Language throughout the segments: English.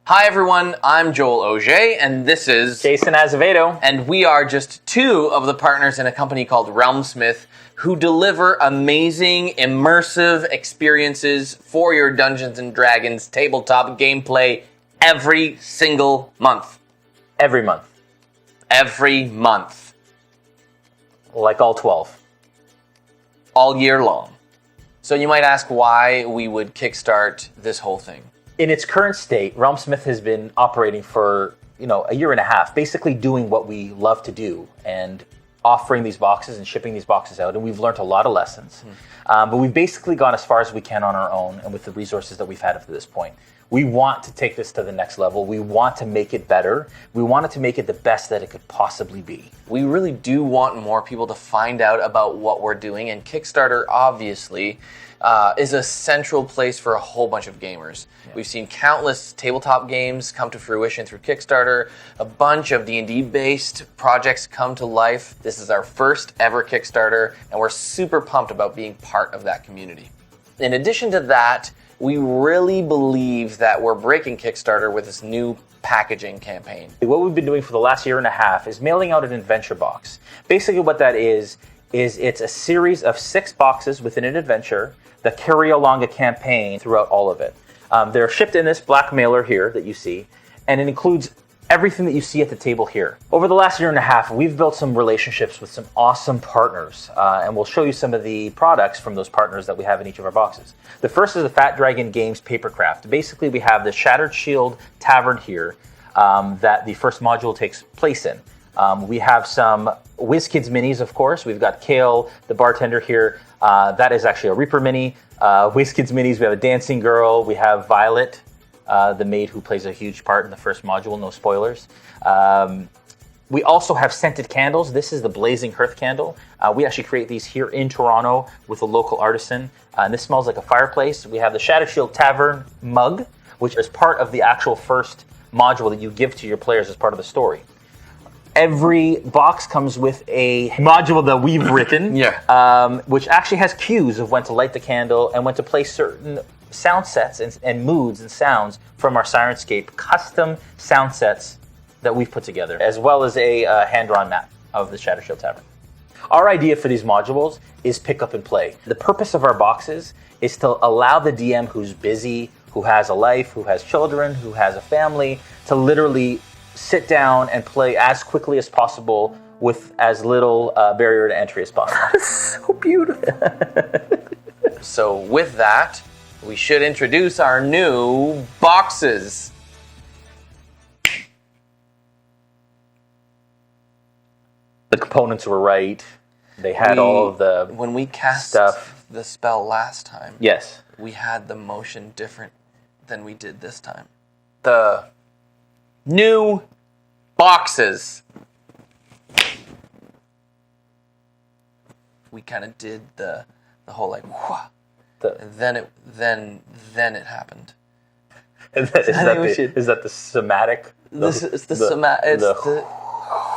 Hi everyone, I'm Joel Auger, and this is Jason Azevedo. And we are just two of the partners in a company called Realmsmith who deliver amazing, immersive experiences for your Dungeons & Dragons tabletop gameplay every single month. Every month. Every month. Like all 12. All year long. So you might ask why we would kickstart this whole thing. In its current state, Realmsmith has been operating for, a year and a half, basically doing what we love to do and offering these boxes and shipping these boxes out. And we've learned a lot of lessons. But we've basically gone as far as we can on our own and with the resources that we've had up to this point. We want to take this to the next level. We want to make it better. We wanted to make it the best that it could possibly be. We really do want more people to find out about what we're doing, and Kickstarter obviously is a central place for a whole bunch of gamers. Yeah. We've seen countless tabletop games come to fruition through Kickstarter, a bunch of D&D based projects come to life. This is our first ever Kickstarter, and we're super pumped about being part of that community. In addition to that, we really believe that we're breaking Kickstarter with this new packaging campaign. What we've been doing for the last year and a half is mailing out an adventure box. Basically what that is it's a series of 6 boxes within an adventure that carry along a campaign throughout all of it. They're shipped in this black mailer here that you see, and it includes everything that you see at the table here. Over the last year and a half, we've built some relationships with some awesome partners, and we'll show you some of the products from those partners that we have in each of our boxes. The first is the Fat Dragon Games Papercraft. Basically, we have the Shattered Shield Tavern here that the first module takes place in. We have some WizKids minis, of course. We've got Kale, the bartender here. That is actually a Reaper mini. WizKids minis, we have a Dancing Girl. We have Violet, the maid who plays a huge part in the first module, no spoilers. We also have scented candles. This is the Blazing Hearth candle. We actually create these here in Toronto with a local artisan. And this smells like a fireplace. We have the Shattered Shield Tavern mug, which is part of the actual first module that you give to your players as part of the story. Every box comes with a module that we've written, which actually has cues of when to light the candle and when to play certain sound sets and moods and sounds from our Sirenscape custom sound sets that we've put together, as well as a hand-drawn map of the Shattered Shield Tavern. Our idea for these modules is pick up and play. The purpose of our boxes is to allow the DM who's busy, who has a life, who has children, who has a family, to literally sit down and play as quickly as possible with as little barrier to entry as possible. That's so beautiful. So with that, we should introduce our new boxes. The components were right. They had all of the when we cast stuff. The spell last time. Yes. We had the motion different than we did this time. The new boxes. We kind of did the whole like whoosh. And then it happened. Is that the somatic? This is the somatic. It's the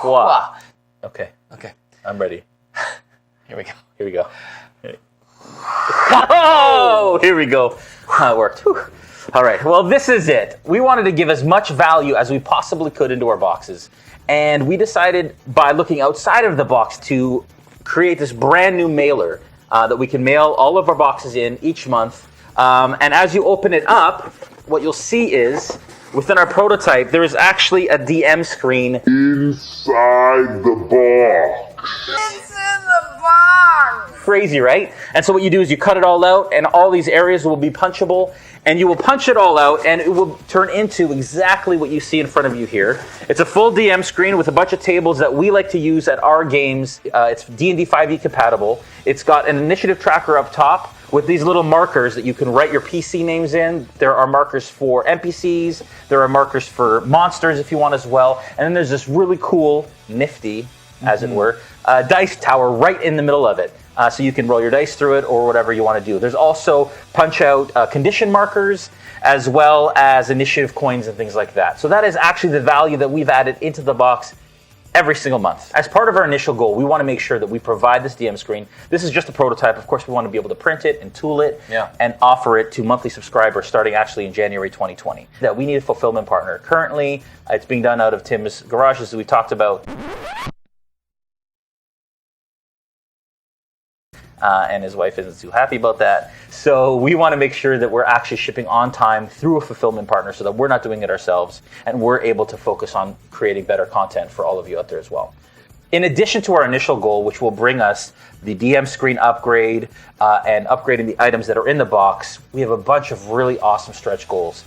wah. Okay. I'm ready. Here we go. Oh, here we go. It worked. Whew. All right. Well, this is it. We wanted to give as much value as we possibly could into our boxes, and we decided by looking outside of the box to create this brand new mailer that we can mail all of our boxes in each month. And as you open it up, what you'll see is within our prototype, there is actually a DM screen inside the box. It's in the box! Crazy, right? And so what you do is you cut it all out, and all these areas will be punchable, and you will punch it all out, and it will turn into exactly what you see in front of you here. It's a full DM screen with a bunch of tables that we like to use at our games. It's D&D 5e compatible. It's got an initiative tracker up top with these little markers that you can write your PC names in. There are markers for NPCs. There are markers for monsters if you want as well. And then there's this really cool, nifty, as it were, dice tower right in the middle of it. So you can roll your dice through it or whatever you want to do. There's also punch-out condition markers as well as initiative coins and things like that. So that is actually the value that we've added into the box every single month. As part of our initial goal, we want to make sure that we provide this DM screen. This is just a prototype. Of course, we want to be able to print it and tool it and offer it to monthly subscribers starting actually in January 2020. That we need a fulfillment partner. Currently, it's being done out of Tim's garage, as we talked about. And his wife isn't too happy about that. So we want to make sure that we're actually shipping on time through a fulfillment partner so that we're not doing it ourselves and we're able to focus on creating better content for all of you out there as well. In addition to our initial goal, which will bring us the DM screen upgrade and upgrading the items that are in the box, we have a bunch of really awesome stretch goals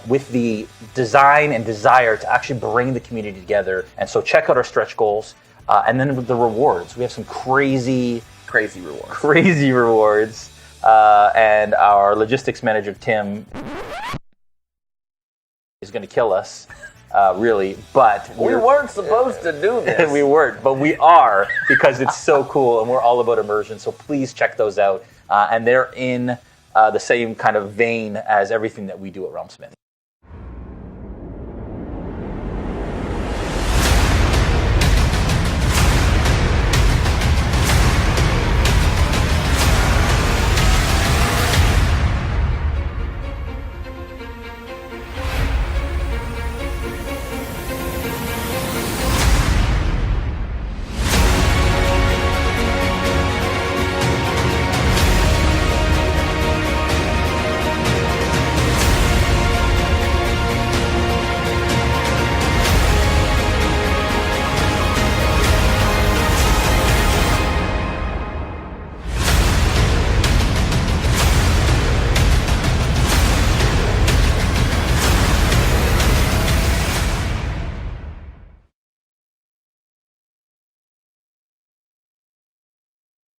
with the design and desire to actually bring the community together. And so check out our stretch goals. And then with the rewards, we have some crazy rewards. And our logistics manager, Tim, is going to kill us, really. But we weren't supposed to do this. We weren't, but we are because it's so cool and we're all about immersion. So please check those out. And they're in the same kind of vein as everything that we do at Realmsmith.